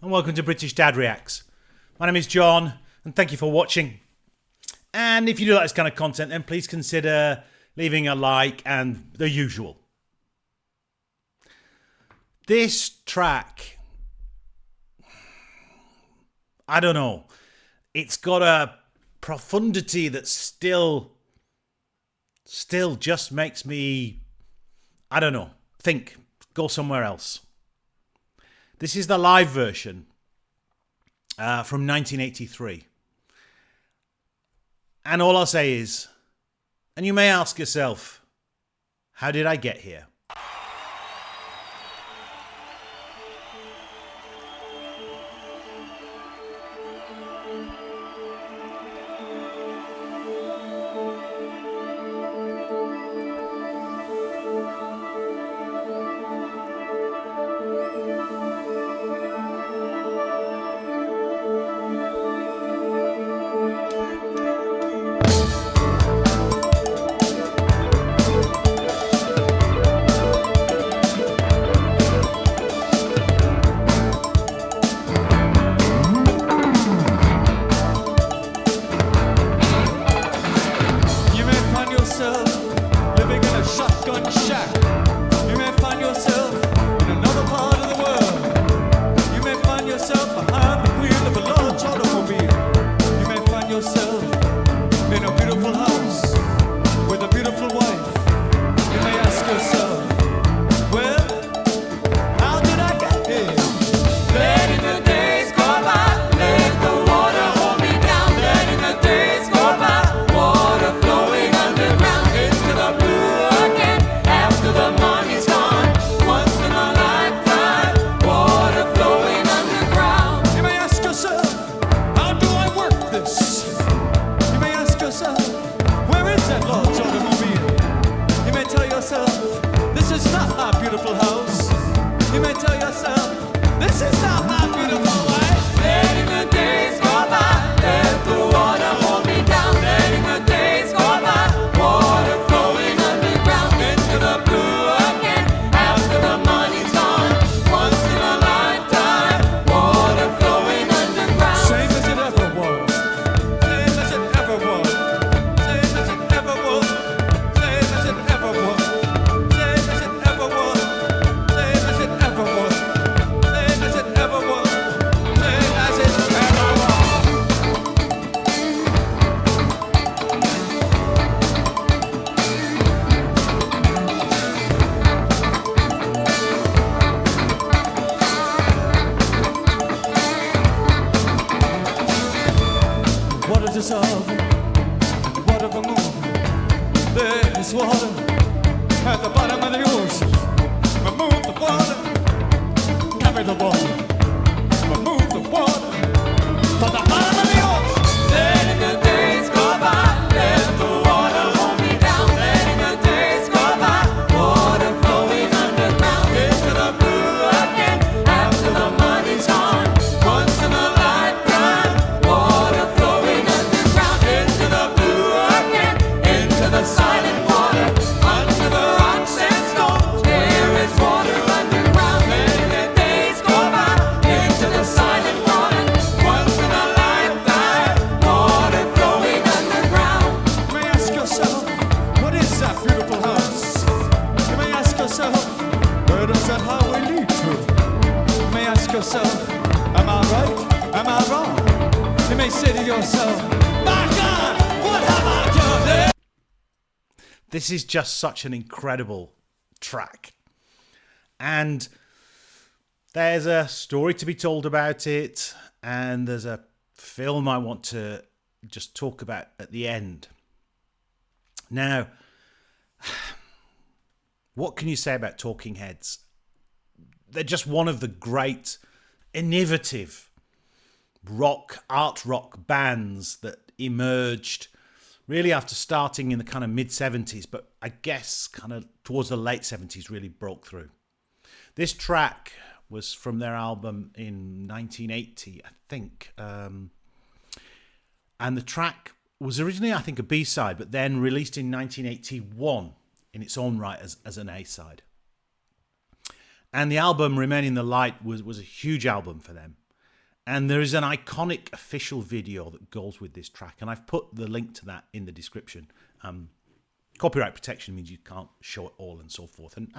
and welcome to British Dad Reacts. My name is John, and thank you for watching. And if you do like this kind of content, then please consider leaving a like and the usual. This track, I don't know, it's got a profundity that still just makes me, I don't know, think, go somewhere else. This is the live version from 1983. And all I'll say is, and you may ask yourself, how did I get here? Living in a shotgun shack. You may find yourself in another part of the world. You may find yourself behind the wheel of a large automobile. You may find yourself in a beautiful house with a beautiful wife. You may ask yourself, well, how did I get here? Letting the days go by, let the water hold me down. Letting the days go by, water flowing underground into the blue again. After the money's gone, once in a lifetime, water flowing underground. You may ask yourself, how do I work this? You may ask yourself, where is that large automobile? You may tell yourself, this is not my beautiful house. You may tell yourself, this is not my beautiful life. Letting the days go by, let the water hold me down. Letting the days go by, water flowing underground into the blue again. After the money's gone, once in a lifetime, water flowing underground. Same as it ever was, same as it ever was, same as it ever was, same as it ever was, same as it ever was, same as it ever was, same as it ever was, same as it ever was. What is this of? What of a moon? There is water at the bottom of the ocean. Remove the water, carry the water. Remove the water from the bottom of the ocean. Letting the days go by, let the water hold me down. Letting the days go by, water flowing underground into the blue again. After the money's gone, once in a lifetime, water flowing underground into the blue again, into the silent water, under the rocks and stones. There is water underground. Letting the days go by, into the silent water, once in a lifetime, water flowing underground. You may ask yourself, what is that beautiful house? You may ask yourself, where does that highway lead to? You may ask yourself, am I right? Am I wrong? You may say to yourself, my God, what have I done there? This is just such an incredible track. And there's a story to be told about it, and there's a film I want to just talk about at the end. Now, what can you say about Talking Heads? They're just one of the great, innovative art rock bands that emerged really after starting in the kind of mid-70s, but I guess kind of towards the late 70s really broke through. This track was from their album in 1980, I think. And the track was originally, I think, a B-side, but then released in 1981 in its own right as an A-side. And the album Remain in the Light was a huge album for them. And there is an iconic official video that goes with this track, and I've put the link to that in the description. Copyright protection means you can't show it all and so forth, and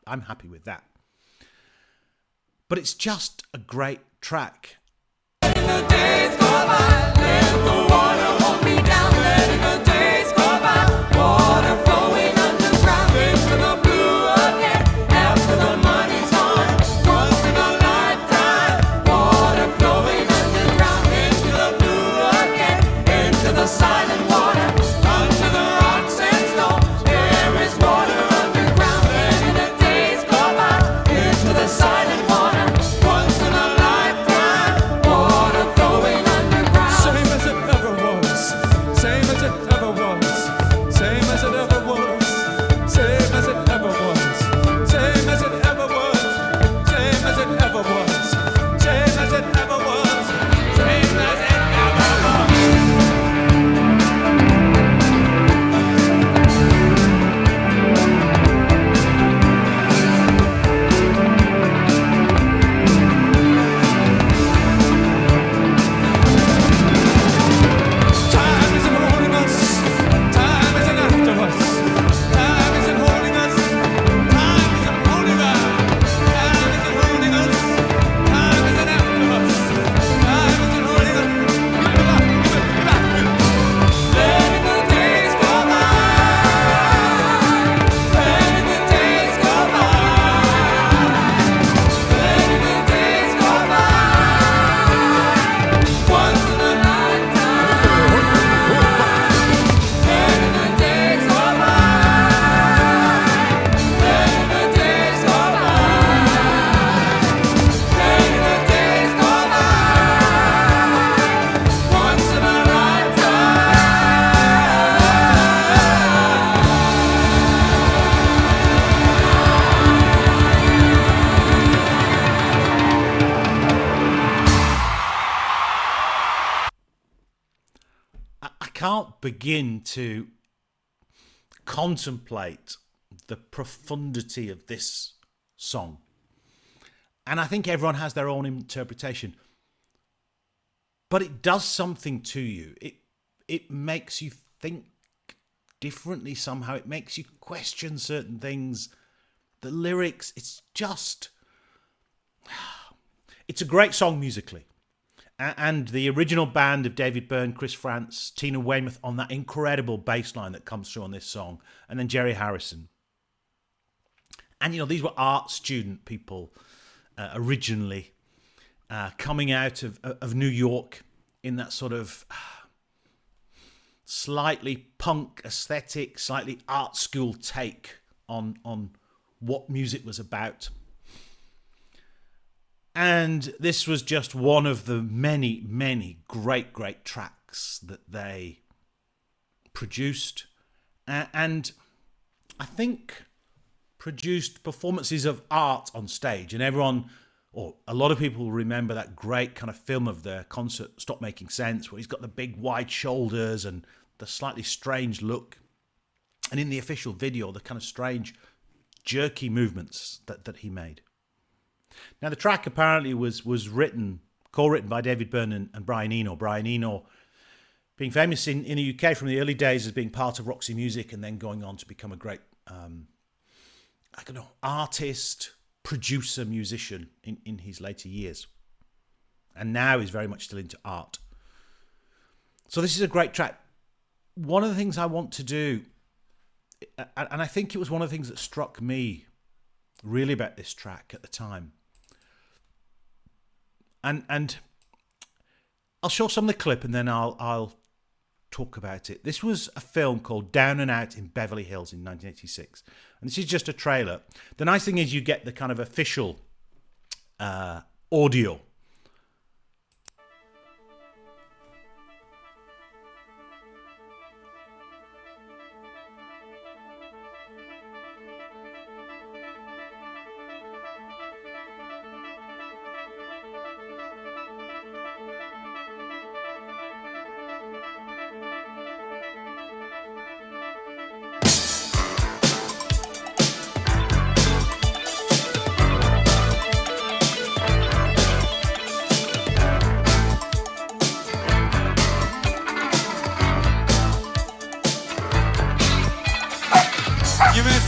I'm happy with that. But it's just a great track. Letting the days go by, let the water hold me down. Letting the days go by, water flowing underground into the blue again. After the money's gone, once in a lifetime, water flowing underground into the blue again, into the silent water, under the rocks and stones. There is water underground. Letting the days go by, into the silent water, once in a lifetime, water flowing underground. Same as it ever was, same as it ever was, same as it ever was, same as it ever was, same as it ever was, same as it ever was, same as it ever was, same as it ever was. Time isn't holding us, time isn't after us, time isn't holding us, time isn't holding us, time isn't holding us, time isn't after us, time isn't holding us. Give it back. Letting the days go by, letting the days go by, letting the days go by, once in a lifetime. Letting the days go by, letting the days go by, letting the days go by, once in a lifetime. I can't begin to contemplate the profundity of this song. And I think everyone has their own interpretation. But it does something to you. It makes you think differently somehow. It makes you question certain things. The lyrics, it's a great song musically. And the original band of David Byrne, Chris France, Tina Weymouth on that incredible bass line that comes through on this song, and then Jerry Harrison. And, these were art student people originally, coming out of New York in that sort of slightly punk aesthetic, slightly art school take on what music was about. And this was just one of the many, many great, great tracks that they produced. And I think produced performances of art on stage. And everyone, or a lot of people remember that great kind of film of their concert, Stop Making Sense, where he's got the big wide shoulders and the slightly strange look. And in the official video, the kind of strange jerky movements that he made. Now, the track apparently was co-written by David Byrne and Brian Eno. Brian Eno being famous in the UK from the early days as being part of Roxy Music and then going on to become a great, artist, producer, musician in his later years. And now is very much still into art. So this is a great track. One of the things I want to do, and I think it was one of the things that struck me really about this track at the time, and I'll show some of the clip and then I'll talk about it. This was a film called Down and Out in Beverly Hills in 1986, and this is just a trailer. The nice thing is you get the kind of official audio.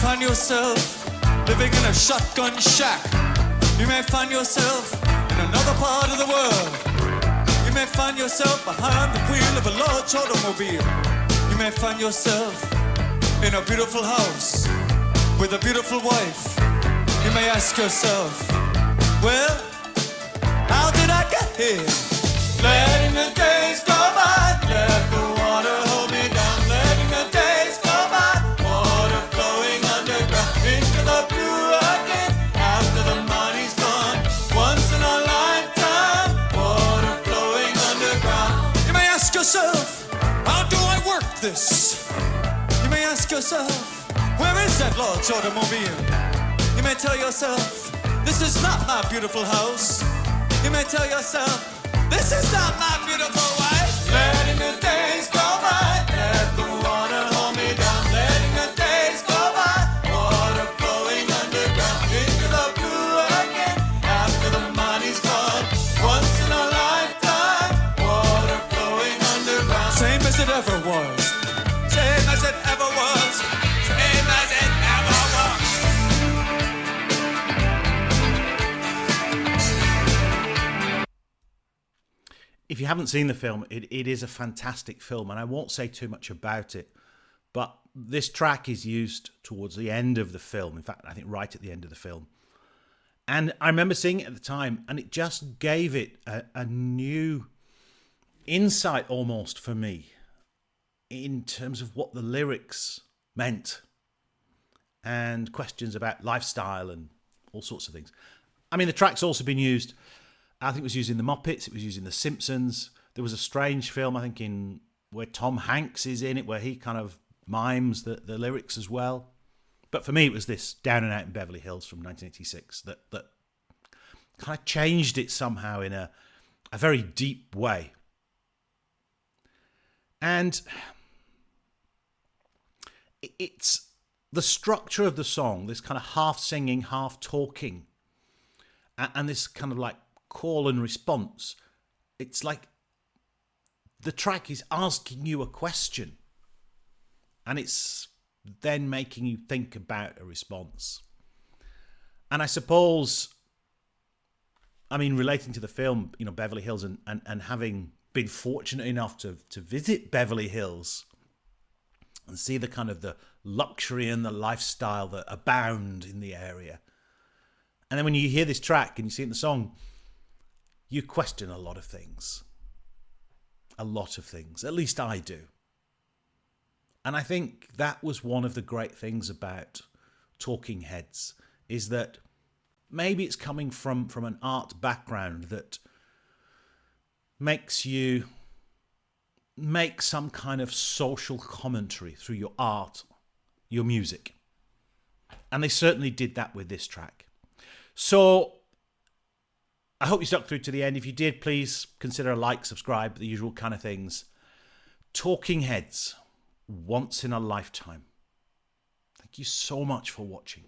find yourself living in a shotgun shack. You may find yourself in another part of the world. You may find yourself behind the wheel of a large automobile. You may find yourself in a beautiful house with a beautiful wife. You may ask yourself, well, how did I get here? Letting the days go by, let the water hold me down. Letting the days go by, water flowing underground into the blue again. After the money's gone, once in a lifetime, water flowing underground. You may ask yourself, how do I work this? You may ask yourself, where is that large automobile? You may tell yourself, this is not my beautiful house. You may tell yourself, this is not my beautiful wife. Letting the days go by, let the water hold me down. Letting the days go by, water flowing underground into the blue again. After the money's gone, once in a lifetime, water flowing underground. Same as it ever was. Same as it ever was. Same as it ever was. If you haven't seen the film, it is a fantastic film, and I won't say too much about it, but this track is used towards the end of the film. In fact, I think right at the end of the film. And I remember seeing it at the time, and it just gave it a new insight almost for me in terms of what the lyrics meant and questions about lifestyle and all sorts of things. I mean, the track's also been used, I think it was used in The Muppets, it was used in The Simpsons. There was a Strange film, I think, in where Tom Hanks is in it, where he kind of mimes the lyrics as well. But for me, it was this Down and Out in Beverly Hills from 1986 that kind of changed it somehow in a very deep way. And it's the structure of the song, this kind of half singing, half talking, and this kind of like call and response. It's like the track is asking you a question, and it's then making you think about a response. And I suppose, I mean, relating to the film, you know, Beverly Hills, and having been fortunate enough to visit Beverly Hills and see the kind of the luxury and the lifestyle that abound in the area. And then when you hear this track and you see it in the song, you question a lot of things. A lot of things. At least I do. And I think that was one of the great things about Talking Heads, is that maybe it's coming from an art background that makes you make some kind of social commentary through your art, your music. And they certainly did that with this track. So I hope you stuck through to the end. If you did, please consider a like, subscribe, the usual kind of things. Talking Heads, once in a lifetime. Thank you so much for watching.